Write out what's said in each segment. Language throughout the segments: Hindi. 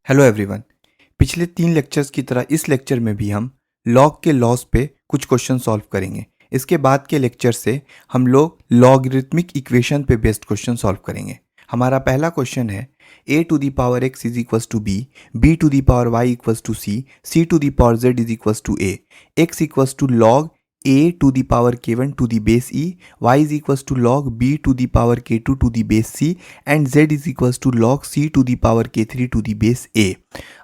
Hello everyone. पिछले 3 लेक्चर्स की तरह इस लेक्चर में भी हम लॉग के लॉस पे कुछ क्वेश्चन सॉल्व करेंगे। इसके बाद के लेक्चर से हम लोग लॉगरिथमिक इक्वेशन पे बेस्ड क्वेश्चन सॉल्व करेंगे। हमारा पहला क्वेश्चन है a to the power x is equals to b to the power y equals to c to the power z is equals to a, x equals to log a to the power k1 to the base e, y is equals to log b to the power k2 to the base c and z is equals to log c to the power k3 to the base a।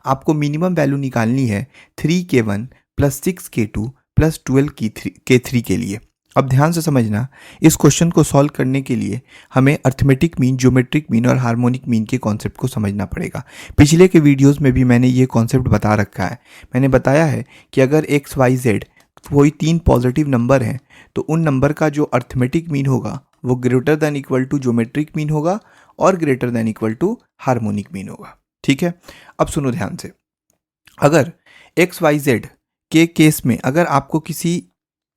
आपको मिनिमम वैल्यू निकालनी है 3k1 plus 6k2 plus 12k3 के लिए। अब ध्यान से समझना, इस क्वेश्चन को सॉल्व करने के लिए हमें अर्थमेटिक मीन, ज्योमेट्रिक मीन और हार्मोनिक मीन के कॉन्सेप्ट को समझना पड़ेगा। पिछले के वीडियोस में भी मैंने ये कॉन्सेप्ट बता रखा है। मैंने बताया है कि अगर x y z कोई 3 पॉजिटिव नंबर हैं तो उन नंबर का जो अर्थमेटिक मीन होगा वो greater than equal to geometric mean होगा और greater than equal to harmonic mean होगा। ठीक है, अब सुनो ध्यान से। अगर एक्स वाई जेड के केस में अगर आपको किसी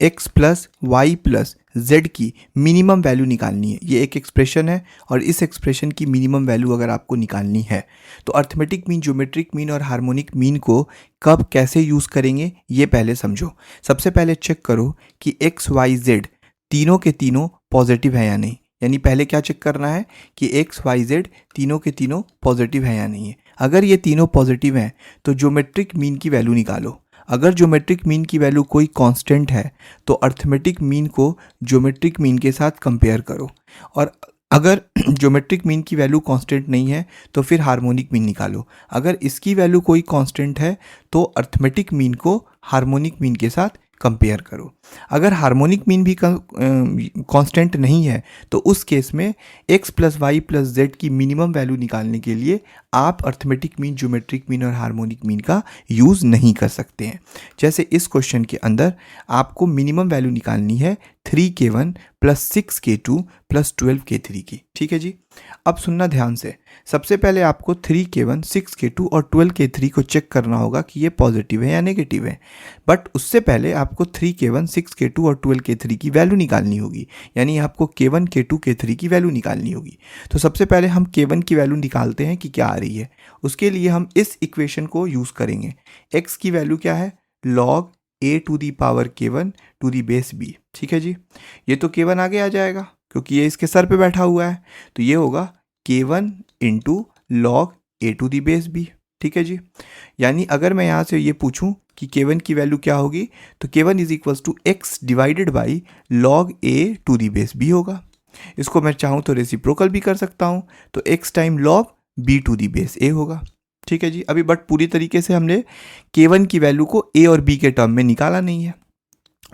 x plus Y plus Z की मिनिमम वैल्यू निकालनी है, ये एक एक्सप्रेशन है और इस एक्सप्रेशन की मिनिमम वैल्यू अगर आपको निकालनी है तो अर्थमेटिक मीन, ज्योमेट्रिक मीन और हार्मोनिक मीन को कब कैसे यूज़ करेंगे ये पहले समझो। सबसे पहले चेक करो कि एक्स वाई जेड तीनों के तीनों पॉजिटिव है या नहीं। यानी पहले क्या चेक करना है कि एक्स वाई जेड तीनों के तीनों पॉजिटिव है या नहीं है। अगर ये तीनों पॉजिटिव हैं तो ज्योमेट्रिक मीन की वैल्यू निकालो। अगर ज्योमेट्रिक मीन की वैल्यू कोई कांस्टेंट है तो अर्थमेटिक मीन को ज्योमेट्रिक मीन के साथ कंपेयर करो, और अगर ज्योमेट्रिक मीन की वैल्यू कांस्टेंट नहीं है तो फिर हार्मोनिक मीन निकालो। अगर इसकी वैल्यू कोई कांस्टेंट है तो अर्थमेटिक मीन को हार्मोनिक मीन के साथ कंपेयर करो। अगर हार्मोनिक मीन भी कांस्टेंट नहीं है तो उस केस में x plus Y plus Z की मिनिमम वैल्यू निकालने के लिए आप अर्थमेटिक मीन, ज्योमेट्रिक मीन और हार्मोनिक मीन का यूज़ नहीं कर सकते हैं। जैसे इस क्वेश्चन के अंदर आपको मिनिमम वैल्यू निकालनी है 3k1 plus 6k2 plus 12k3 की। ठीक है जी, अब सुनना ध्यान से। सबसे पहले आपको 3k1, 6k2 और 12k3 को चेक करना होगा कि ये पॉजिटिव है या नेगेटिव है। बट उससे पहले आपको 3k1, 6k2 और 12k3 की वैल्यू निकालनी होगी। यानी आपको k1, k2, k3 की वैल्यू निकालनी होगी। तो सबसे पहले हम k1 की वैल्यू निकालते हैं कि क्या आ रही है। उसके लिए हम इस इक्वेशन को यूज़ करेंगे। x की वैल्यू क्या है? Log a to the power k1 to the base b। ठीक है जी, ये तो k1 आगे आ जाएगा क्योंकि ये इसके सर पे बैठा हुआ है, तो ये होगा k1 into log a to the base b। ठीक है जी, यानी अगर मैं यहाँ से ये पूछूं कि k1 की वैल्यू क्या होगी तो k1 is equals to x divided by log a to the base b होगा। इसको मैं चाहूँ तो रेसिप्रोकल भी कर सकता हूँ, तो x time log b to the base a होगा। ठीक है जी, अभी बट पूरी तरीके से हमने k1 की वैल्यू को a और b के टर्म में निकाला नहीं है,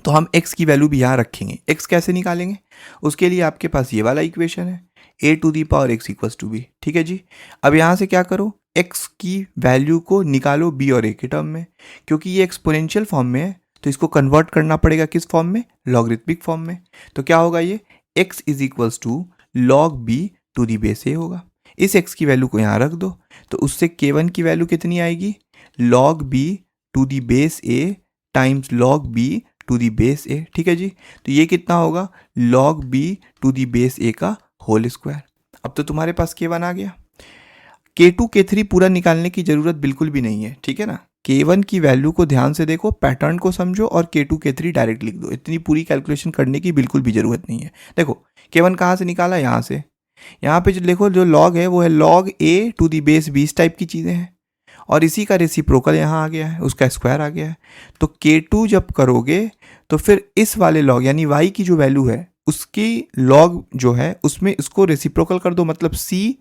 तो हम x की वैल्यू भी यहाँ रखेंगे। x कैसे निकालेंगे? उसके लिए आपके पास ये वाला इक्वेशन है, a to the power x equals to b। ठीक है जी, अब यहाँ से क्या करो, x की वैल्यू को निकालो b और a के टर्म में। क्योंकि ये एक्सपोनेंशियल फॉर्म में है तो इसको कन्वर्ट करना पड़ेगा किस फॉर्म में? लॉगरिथमिक फॉर्म में। तो क्या होगा ये x is equals to log b to the base a होगा। इस x की वैल्यू को यहाँ रख दो, तो उससे k1 की वैल्यू कितनी आएगी? Log b to the base a times log b to the base a। ठीक है जी, तो ये कितना होगा? Log b to the base a का होल स्क्वायर। अब तो तुम्हारे पास k1 आ गया। k2 k3 पूरा निकालने की ज़रूरत बिल्कुल भी नहीं है। ठीक है ना, k1 की वैल्यू को ध्यान से देखो, पैटर्न को समझो और k2 k3 डायरेक्ट लिख दो। इतनी पूरी कैलकुलेशन करने की बिल्कुल भी ज़रूरत नहीं है। देखो k1 कहाँ से निकाला? यहाँ से। यहाँ पे जो देखो जो लॉग है वो है log a to the base b, इस टाइप की चीज़ें हैं, और इसी का रेसिप्रोकल यहाँ आ गया है, उसका स्क्वायर आ गया है। तो k2 जब करोगे तो फिर इस वाले लॉग यानी y की जो वैल्यू है उसकी लॉग जो है उसमें इसको रेसिप्रोकल कर दो, मतलब c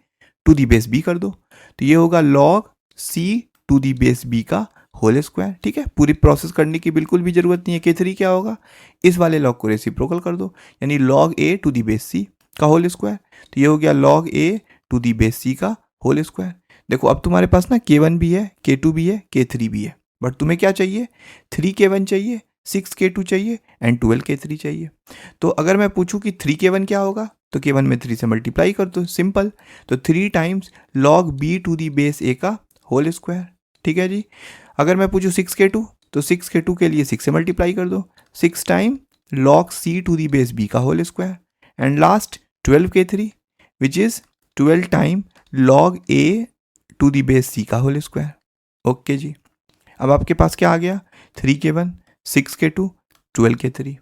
to the base b कर दो, तो ये होगा log c to the base b का होल स्क्वायर। ठीक है, पूरी प्रोसेस करने की बिल्कुल भी जरूरत नहीं है। k3 क्या होगा? इस वाले लॉग को रेसिप्रोकल कर दो, यानी log a to the base c का होल स्क्वायर, तो ये हो गया log a to the base c का होल स्क्वायर। देखो अब तुम्हारे पास ना k1 भी है, k2 भी है, k3 भी है, बट तुम्हें क्या चाहिए? 3k1 चाहिए, 6k2 चाहिए एंड 12k3 चाहिए। तो अगर मैं पूछूं कि 3k1 क्या होगा तो k1 में 3 से मल्टीप्लाई कर दो, सिंपल। तो 3 times log b to the base a का होल स्क्वायर। ठीक है जी, अगर मैं पूछूं 6k2 तो 6k2 के लिए 6 से मल्टीप्लाई कर दो, 6 time log c to the base b का whole square, and last 12k3 which is 12 time log a to the base C का होल स्क्वायर। ओके जी, अब आपके पास क्या आ गया, 3k1 6k2 12k3।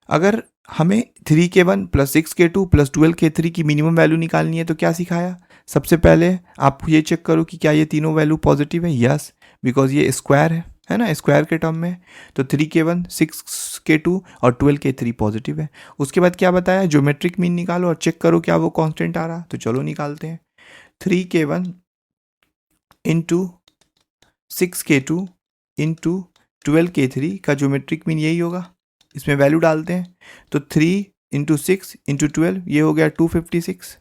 अगर हमें 3k1 plus 6k2 plus 12k3 की मिनिमम वैल्यू निकालनी है तो क्या सिखाया, सबसे पहले आप ये चेक करो कि क्या ये तीनों वैल्यू पॉजिटिव है। यस, बिकॉज ये स्क्वायर है ना, स्क्वायर के टर्म में। तो 3k1 6k2 और 12k3 पॉजिटिव है। उसके बाद क्या बताया, ज्योमेट्रिक मीन निकालो और चेक करो क्या वो कांस्टेंट आ रहा। तो चलो निकालते हैं। 3k1 into 6k2 into 12k3 का ज्योमेट्रिक मीन यही होगा, इसमें वैल्यू डालते हैं। तो 3 इंटू 6 इंटू 12 ये हो गया 256।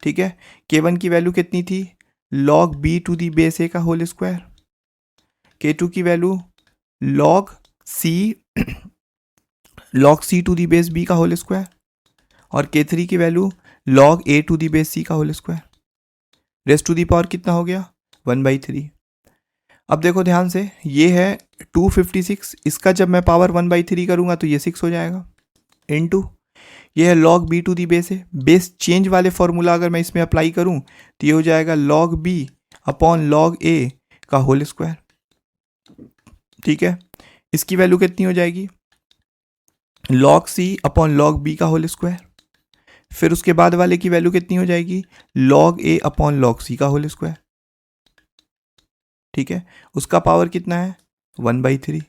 ठीक है, k1 की वैल्यू कितनी थी, log b to the base a का होल स्क्वायर। k2 की value log c to the base b का होल स्क्वायर। और k3 की value log a to the base c का whole square. Raised to the power कितना हो गया, 1/3। अब देखो ध्यान से, ये है 256, इसका जब मैं पावर 1/3 करूंगा तो ये 6 हो जाएगा, इनटू ये है log b to the base है। बेस चेंज वाले फॉर्मूला अगर मैं इसमें अप्लाई करूं तो ये हो जाएगा log b upon log a का होल स्क्वायर। ठीक है, इसकी वैल्यू कितनी हो जाएगी, log c upon log b का होल स्क्वायर। फिर उसके बाद वाले की वैल्यू कितनी हो जाएगी, log a upon log c का होल स्क्वायर। ठीक है, उसका पावर कितना है, 1/3।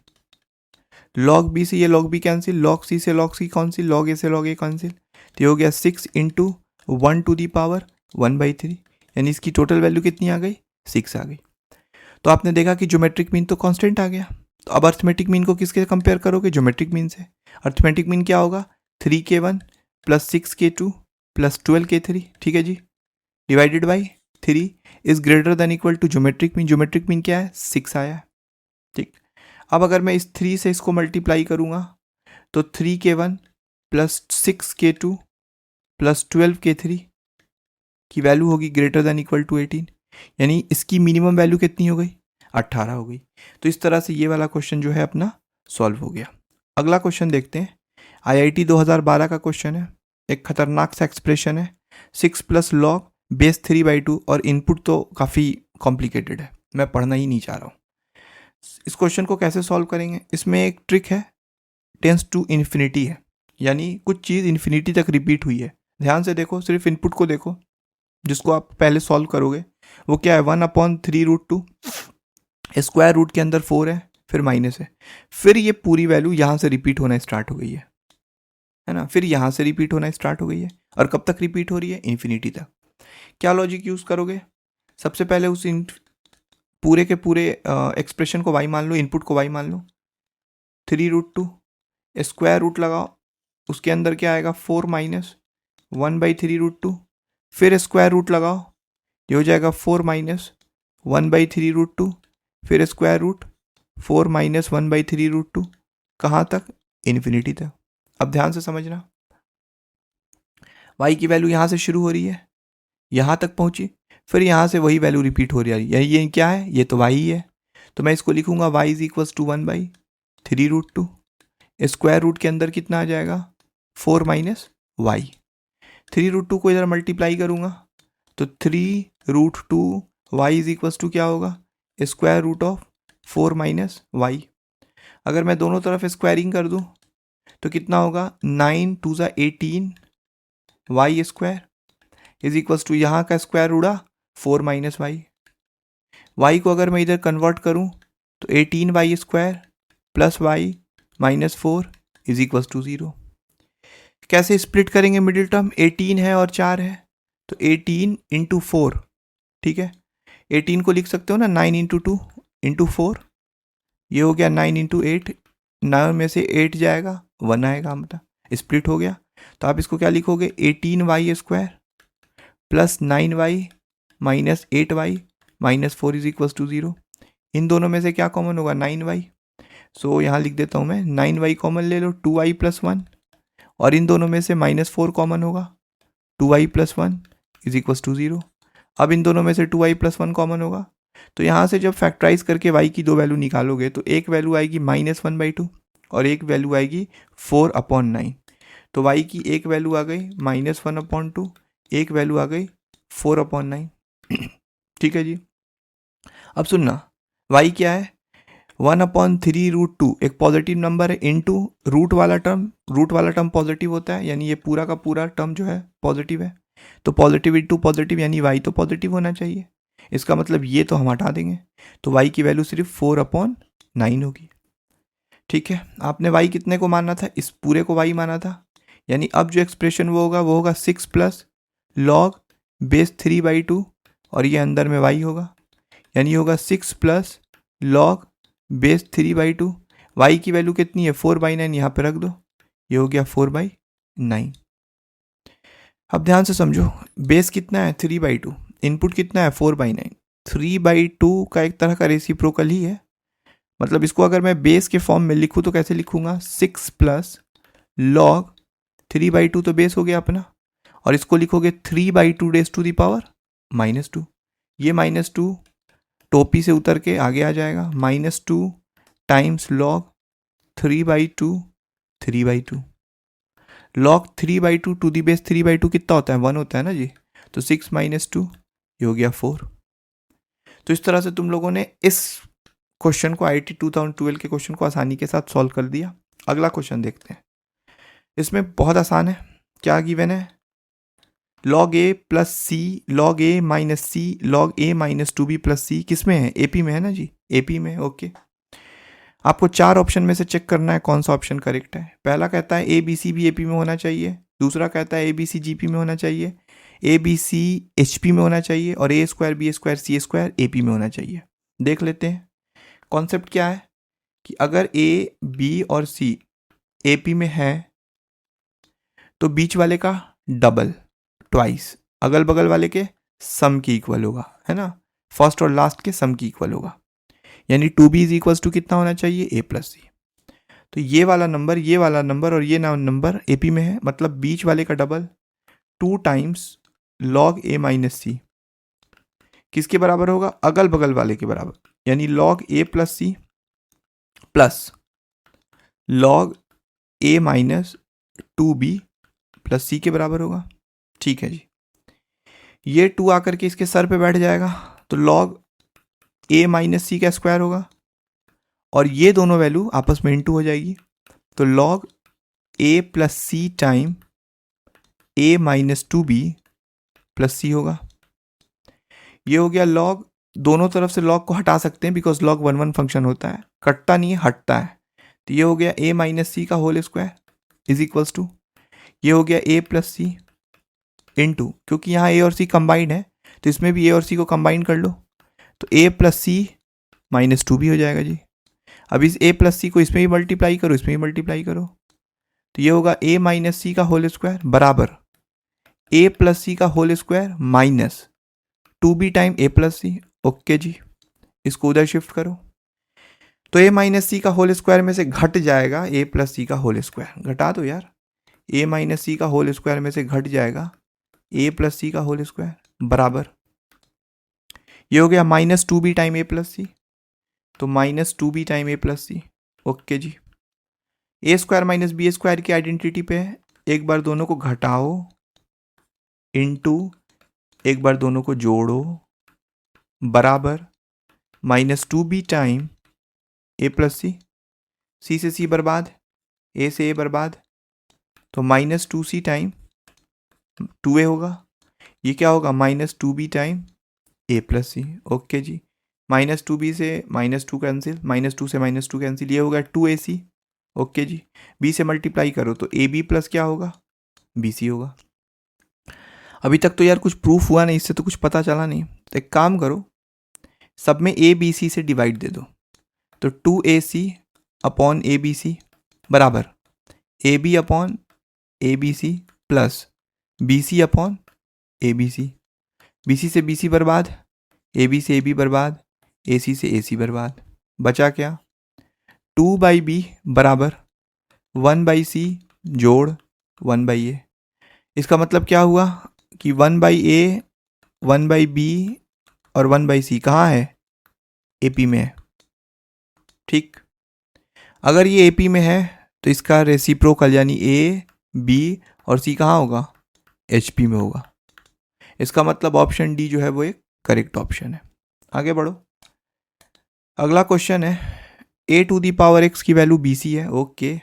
log b से ये log b cancel, log c से log c cancel, log a से log a कैंसिल। तो ये हो गया 6 इंटू 1 टू दी पावर 1/3, यानी इसकी टोटल वैल्यू कितनी आ गई, 6 आ गई। तो आपने देखा कि ज्योमेट्रिक मीन तो कांस्टेंट आ गया। तो अब अर्थमेटिक मीन को किसके कंपेयर करोगे, ज्योमेट्रिक मीन से। अर्थमेटिक मीन क्या होगा, 3k1 plus 6k2 plus 12k3। ठीक है जी, divided by 3 is greater than equal to geometric mean. Geometric mean क्या है, 6 आया है। ठीक, अब अगर मैं इस 3 से इसको मल्टीप्लाई करूंगा तो 3k1 plus 6k2 plus 12k3 की वैल्यू होगी ग्रेटर देन इक्वल टू 18, यानी इसकी मिनिमम वैल्यू कितनी हो गई, 18 हो गई। तो इस तरह से ये वाला क्वेश्चन जो है अपना सॉल्व हो गया। अगला क्वेश्चन देखते हैं, IIT 2012 का क्वेश्चन है। एक खतरनाक सा एक्सप्रेशन है, 6 प्लस लॉग बेस 3/2, और इनपुट तो काफ़ी कॉम्प्लिकेटेड है, मैं पढ़ना ही नहीं चाह रहा हूँ। इस क्वेश्चन को कैसे सॉल्व करेंगे, इसमें एक ट्रिक है, टेंस टू इन्फिनिटी है, यानी कुछ चीज़ इन्फिनिटी तक रिपीट हुई है। ध्यान से देखो, सिर्फ इनपुट को देखो जिसको आप पहले सॉल्व करोगे। वो क्या है, 1/3√2, स्क्वायर रूट के अंदर 4 है, फिर माइनस है, फिर ये पूरी वैल्यू यहाँ से रिपीट होना स्टार्ट हो गई है ना, फिर यहाँ से रिपीट होना स्टार्ट हो गई है। और कब तक रिपीट हो रही है, इन्फिनिटी तक। क्या लॉजिक यूज़ करोगे, सबसे पहले उस पूरे के पूरे एक्सप्रेशन को y मान लो, इनपुट को y मान लो। 3√2 स्क्वायर रूट लगाओ, उसके अंदर क्या आएगा, 4 माइनस 1/3√2, फिर स्क्वायर रूट लगाओ, ये हो जाएगा 4 माइनस 1/3√2, फिर स्क्वायर रूट 4 माइनस 1/3√2, कहाँ तक, इन्फिनिटी तक। अब ध्यान से समझना, y की वैल्यू यहाँ से शुरू हो रही है, यहाँ तक पहुँची, फिर यहाँ से वही वैल्यू रिपीट हो रही है। ये क्या है, ये तो y ही है। तो मैं इसको लिखूंगा y is equals to 1/3√2, square root के अंदर कितना आ जाएगा, 4 माइनस y। 3√2 को इधर मल्टीप्लाई करूंगा तो 3√2 y इज इक्वल्स टू क्या होगा, square root of 4 minus y। अगर मैं दोनों तरफ स्क्वायरिंग कर दूं तो कितना होगा, 9 2 ज़ा 18 y square is equals to यहाँ का स्क्वायर उड़ा 4 माइनस y। y को अगर मैं इधर कन्वर्ट करूं तो 18y square plus y minus 4 is equals to 0। कैसे स्प्लिट करेंगे मिडिल टर्म, 18 है और 4 है, तो 18 इंटू 4। ठीक है, 18 को लिख सकते हो ना 9 इंटू 2 इंटू 4, ये हो गया 9 इंटू 8, 9 में से 8 जाएगा 1 आएगा, मतलब स्प्लिट हो गया। तो आप इसको क्या लिखोगे, 18y square plus 9y minus 8y minus 4 is equals to 0। इन दोनों में से क्या कॉमन होगा, 9y। सो यहाँ लिख देता हूँ मैं, 9y कॉमन ले लो, 2y प्लस 1, और इन दोनों में से -4 कॉमन होगा, 2y plus 1 is equals to 0। अब इन दोनों में से 2y प्लस 1 कॉमन होगा, तो यहाँ से जब फैक्टराइज करके y की दो वैल्यू निकालोगे तो एक वैल्यू आएगी -1/2 और एक वैल्यू आएगी 4/9। तो y की एक वैल्यू आ गई -1/2, एक वैल्यू आ गई 4/9। ठीक है जी। अब सुनना, y क्या है, 1/3√2 एक पॉजिटिव नंबर है, इनटू रूट वाला टर्म पॉजिटिव होता है, यानी ये पूरा का पूरा टर्म जो है पॉजिटिव है, तो पॉजिटिव इंटू पॉजिटिव यानी y तो पॉजिटिव होना चाहिए। इसका मतलब ये तो हम हटा देंगे, तो y की वैल्यू सिर्फ 4/9 होगी। ठीक है, आपने y कितने को माना था, इस पूरे को y माना था, यानी अब जो एक्सप्रेशन वो होगा 6 प्लस लॉग बेस 3/2 और ये अंदर में y होगा, यानी होगा 6 प्लस लॉग बेस 3/2। y की वैल्यू कितनी है 4/9, यहाँ पे रख दो, ये हो गया 4/9। अब ध्यान से समझो, बेस कितना है 3/2, इनपुट कितना है 4/9, 3/2 का एक तरह का रेसिप्रोकल ही है। मतलब इसको अगर मैं बेस के फॉर्म में लिखूँ तो कैसे लिखूंगा, 6 प्लस लॉग 3/2 तो बेस हो गया अपना, और इसको लिखोगे 3/2 रेज़ टू द पावर -2, ये -2 टोपी से उतर के आगे आ जाएगा, -2 times log 3/2 log 3/2 to the base 3/2 कितना होता है 1 होता है ना जी, तो 6 - 2 ये हो गया 4। तो इस तरह से तुम लोगों ने इस क्वेश्चन को IIT 2012 के क्वेश्चन को आसानी के साथ सॉल्व कर दिया। अगला क्वेश्चन देखते हैं, इसमें बहुत आसान है। क्या गिवन है, log a plus C log a minus C log a minus 2b plus C, किस में है, AP में है ना जी, AP में। ओके, आपको 4 ऑप्शन में से चेक करना है कौन सा ऑप्शन करेक्ट है। पहला कहता है ABC भी AP में होना चाहिए, दूसरा कहता है ABC GP में होना चाहिए, ABC HP में होना चाहिए, और A square B square C square AP में होना चाहिए। देख लेते हैं कॉन्सेप्ट क्या है, कि अगर A B और C AP में है तो बीच वाले का डबल ट्वाइस, अगल बगल वाले के सम की इक्वल होगा, है ना, फर्स्ट और लास्ट के सम की इक्वल होगा, यानी 2b इज इक्वल्स टू कितना होना चाहिए a प्लस सी। तो ये वाला नंबर और ये नंबर AP में है, मतलब बीच वाले का double 2 times log a minus C किसके बराबर होगा, अगल बगल वाले के बराबर, यानी log a plus C plus log a minus 2b plus C के बराबर होगा। ठीक है जी, ये 2 आकर के इसके सर पे बैठ जाएगा, तो log a माइनस सी का स्क्वायर होगा, और ये दोनों वैल्यू आपस में इनटू हो जाएगी, तो log a plus C time a minus 2b plus C होगा। ये हो गया log, दोनों तरफ से log को हटा सकते हैं बिकॉज log 1 फंक्शन होता है, कटता नहीं है हटता है, तो ये हो गया a माइनस सी का whole square is equals to, ये हो गया a प्लस सी इंटू, क्योंकि यहाँ a और c कंबाइंड है तो इसमें भी a और c को कंबाइन कर लो, तो a प्लस सी माइनस 2 भी हो जाएगा जी। अब इस a प्लस सी को इसमें भी मल्टीप्लाई करो, इसमें भी मल्टीप्लाई करो, तो ये होगा a माइनस सी का होल स्क्वायर बराबर a प्लस सी का whole square minus 2b time a plus C. Okay जी, इसको उधर शिफ्ट करो, तो a माइनस सी का होल स्क्वायर में से घट जाएगा a प्लस सी का होल स्क्वायर, घटा दो यार, a माइनस सी का होल स्क्वायर में से घट जाएगा a प्लस सी का होल स्क्वायर बराबर, ये हो गया -2b time a plus c, तो -2b time a plus C. Okay जी, a square minus b square की आइडेंटिटी पे है, एक बार दोनों को घटाओ इनटू एक बार दोनों को जोड़ो बराबर -2b टाइम a प्लस सी, सी से c बर्बाद, a से a बर्बाद, तो -2c टाइम 2a होगा, ये क्या होगा -2b time a plus C. Okay जी, -2b से -2 कैंसिल, -2 से -2 कैंसिल, ये होगा 2ac। ओके जी, b से मल्टीप्लाई करो तो ab प्लस क्या होगा bc होगा। अभी तक तो यार कुछ प्रूफ हुआ नहीं, इससे तो कुछ पता चला नहीं, तो एक काम करो, सब में a b c से डिवाइड दे दो, तो 2ac upon A B C बराबर A B upon A B C plus B C upon A B C, B C से बी सी बर्बाद, ए बी से ए बी बर्बाद, ए सी से ए सी बर्बाद, बचा क्या 2/b बराबर 1/c जोड़ 1/a। इसका मतलब क्या हुआ कि 1/a 1/b और 1/c कहाँ है, AP में है। ठीक, अगर ये AP में है तो इसका रेसिप्रोकल यानी A B और C कहाँ होगा, HP में होगा। इसका मतलब ऑप्शन डी जो है वो एक करेक्ट ऑप्शन है। आगे बढ़ो। अगला क्वेश्चन है a to the power x की वैल्यू bc है, okay.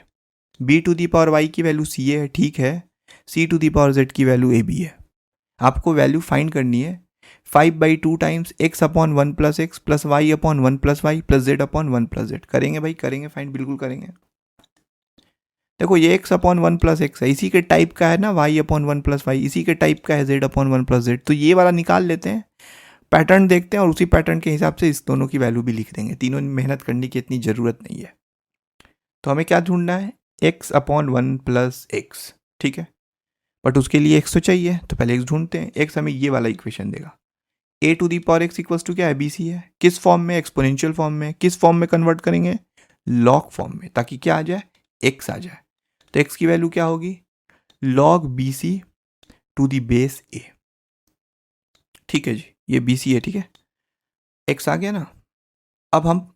b to the power y की वैल्यू ca है, ठीक है। c to the power z की वैल्यू ab है। आपको वैल्यू फाइंड करनी है 5/2 times x upon 1 plus x plus y upon 1 plus Y plus z upon 1 plus z. करेंगे भाई, करेंगे, फाइंड बिल्कुल करेंगे। देखो ये x अपॉन 1 प्लस एक्स है, इसी के टाइप का है ना y अपॉन 1 प्लस वाई, इसी के टाइप का है z अपॉन 1 प्लस जेड। तो ये वाला निकाल लेते हैं, पैटर्न देखते हैं और उसी पैटर्न के हिसाब से इस दोनों की वैल्यू भी लिख देंगे। तीनों में मेहनत करने की इतनी ज़रूरत नहीं है। तो हमें क्या ढूंढना है, x अपॉन 1 प्लस एक्स, ठीक है। बट उसके लिए x तो चाहिए, तो पहले x ढूंढते हैं। x हमें ये वाला इक्वेशन देगा, a to the power x equals to क्या है, bc है। किस फॉर्म में, एक्सपोनेंशियल फॉर्म में। किस फॉर्म में कन्वर्ट करेंगे, लॉग फॉर्म में, ताकि क्या आ जाए, x आ जाए। तो x की वैल्यू क्या होगी, log bc to the base a, ठीक है जी। ये bc है, ठीक है। x आ गया ना। अब हम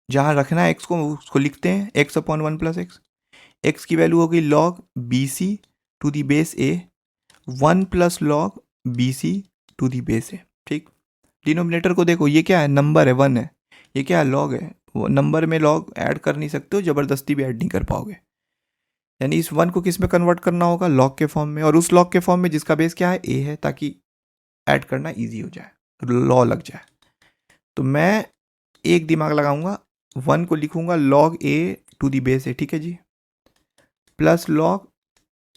जहाँ रखना है x को, उसको लिखते हैं x upon 1 plus x. x की वैल्यू होगी log bc to the base a 1 plus log bc to the base a, ठीक। डिनोमिनेटर को देखो, ये क्या है, नंबर है, 1 है। ये क्या है, लॉग है। वो नंबर में लॉग ऐड कर नहीं सकते हो, ज़बरदस्ती भी ऐड नहीं कर पाओगे। यानी इस 1 को किस में कन्वर्ट करना होगा, लॉग के फॉर्म में, और उस लॉग के फॉर्म में जिसका बेस क्या है, a है, ताकि ऐड करना ईजी हो जाए, लॉ लग जाए। तो मैं एक दिमाग लगाऊंगा, 1 को लिखूंगा log a to the base है, ठीक है जी, plus log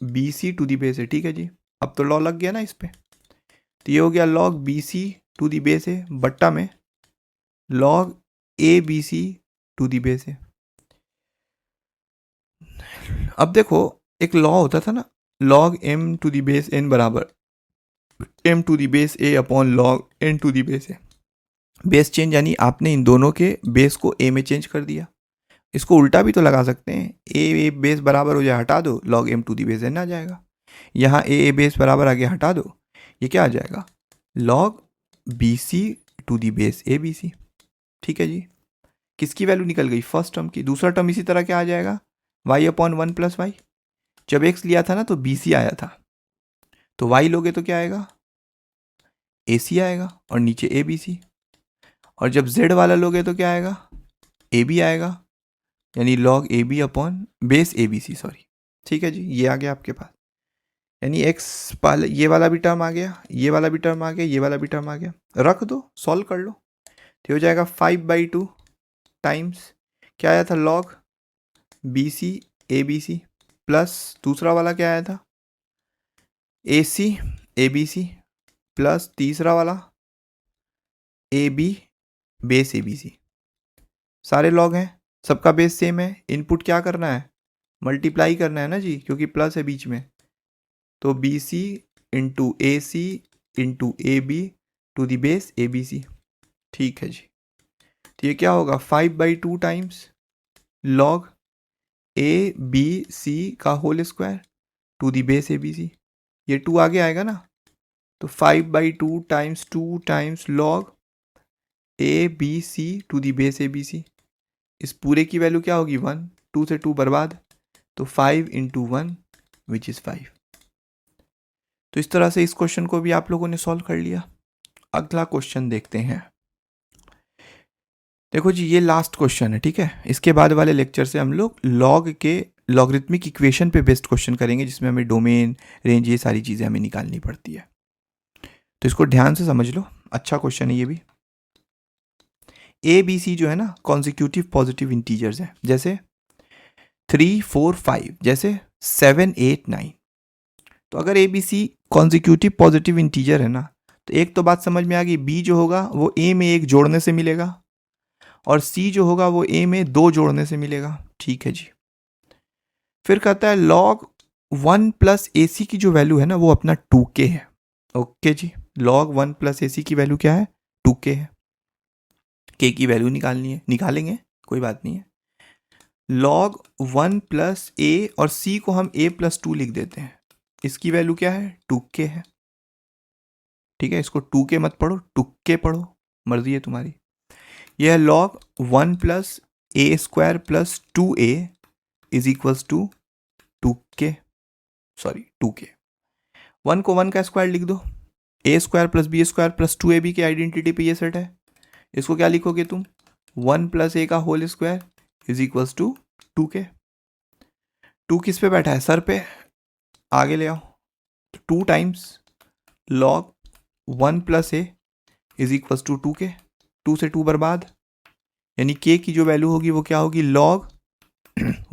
bc to the base है, ठीक है जी। अब तो लॉ लग गया ना इस पे। तो ये हो गया log bc to the base है बट्टा में log abc to the base है। अब देखो, एक लॉ होता था ना, log m to the base n बराबर m to the base a upon log n to the base है। बेस चेंज, यानी आपने इन दोनों के बेस को a में चेंज कर दिया। इसको उल्टा भी तो लगा सकते हैं, a बेस बराबर हो जाए, हटा दो, log m to the base n आ जाएगा। यहाँ a बेस बराबर आ गया, हटा दो, ये क्या आ जाएगा, log bc to the base abc, ठीक है जी। किसकी वैल्यू निकल गई, फर्स्ट टर्म की। दूसरा टर्म इसी तरह क्या आ जाएगा, y अपॉन 1 प्लस वाई। जब x लिया था ना तो bc आया था, तो y लोगे तो क्या आएगा, ac आएगा, और नीचे abc। और जब z वाला लोगे तो क्या आएगा, ab आएगा, यानी log ab upon base abc, sorry, ठीक है जी। ये आ गया आपके पास, यानी x वाला, ये वाला भी टर्म आ गया, ये वाला भी टर्म आ गया, ये वाला भी टर्म आ गया। रख दो, सॉल्व कर लो, तो हो जाएगा 5/2 टाइम्स क्या आया था, log bc abc, प्लस दूसरा वाला क्या आया था, ac abc, प्लस तीसरा वाला ab बेस abc। सारे लॉग हैं, सबका बेस सेम है। इनपुट क्या करना है, मल्टीप्लाई करना है ना जी, क्योंकि प्लस है बीच में। तो bc into ac into ab to the base abc, ठीक है जी। तो ये क्या होगा, 5/2 टाइम्स log abc का whole square to the base abc। ये 2 आगे आएगा ना, तो 5/2 times 2 times log abc to the base abc। इस पूरे की वैल्यू क्या होगी, 1, 2 से 2 बर्बाद, तो 5 इंटू 1 विच इज़ 5। तो इस तरह से इस क्वेश्चन को भी आप लोगों ने सॉल्व कर लिया। अगला क्वेश्चन देखते हैं। देखो जी, ये लास्ट क्वेश्चन है, ठीक है। इसके बाद वाले लेक्चर से हम लोग लॉग के लॉगरिथमिक इक्वेशन पे बेस्ड क्वेश्चन करेंगे, जिसमें हमें डोमेन, रेंज, ये सारी चीज़ें हमें निकालनी पड़ती है। तो इसको ध्यान से समझ लो, अच्छा क्वेश्चन है ये भी। ए बी सी जो है ना, कॉन्जिक्यूटिव पॉजिटिव इंटीजर्स हैं, जैसे 3, 4, 5, जैसे 7, 8, 9। तो अगर a B c consecutive positive integer है ना, तो एक तो बात समझ में आ गई, बी जो होगा वो ए में 1 जोड़ने से मिलेगा, और सी जो होगा वो ए में 2 जोड़ने से मिलेगा, ठीक है जी। फिर कहता है log 1 प्लस ए सी की जो वैल्यू है ना, वो अपना 2k है, ओके जी। log 1 प्लस ए सी की वैल्यू क्या है, 2k है। k की वैल्यू निकालनी है, निकालेंगे, कोई बात नहीं है। log 1 प्लस ए और c को हम a प्लस 2 लिख देते हैं, इसकी वैल्यू क्या है, 2k है, ठीक है। इसको 2k मत पढ़ो, 2k पढ़ो, मर्जी है तुम्हारी। यह है log 1 plus A square plus 2a is equals to 2k, sorry 2k। 1 को 1 का स्क्वायर लिख दो, A square plus B square plus 2ab के आइडेंटिटी पे ये सेट है। इसको क्या लिखोगे तुम, 1 प्लस ए का whole square is equals to 2k। 2 किस पे बैठा है, सर पे, आगे ले आओ। 2 times log 1 plus a is equals to 2k। 2 से 2 बर्बाद, यानी k की जो वैल्यू होगी वो क्या होगी, लॉग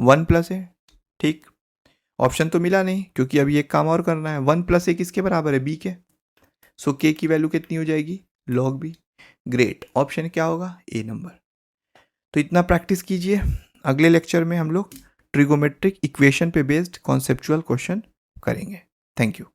1 प्लस ए। ठीक, ऑप्शन तो मिला नहीं क्योंकि अभी एक काम और करना है। 1 प्लस ए किसके बराबर है, बी के। सो k की वैल्यू कितनी हो जाएगी, लॉग बी। ग्रेट, ऑप्शन क्या होगा, ए नंबर। तो इतना प्रैक्टिस कीजिए। अगले लेक्चर में हम लोग ट्रिगोमेट्रिक इक्वेशन पे बेस्ड कॉन्सेप्चुअल क्वेश्चन करेंगे। Thank you.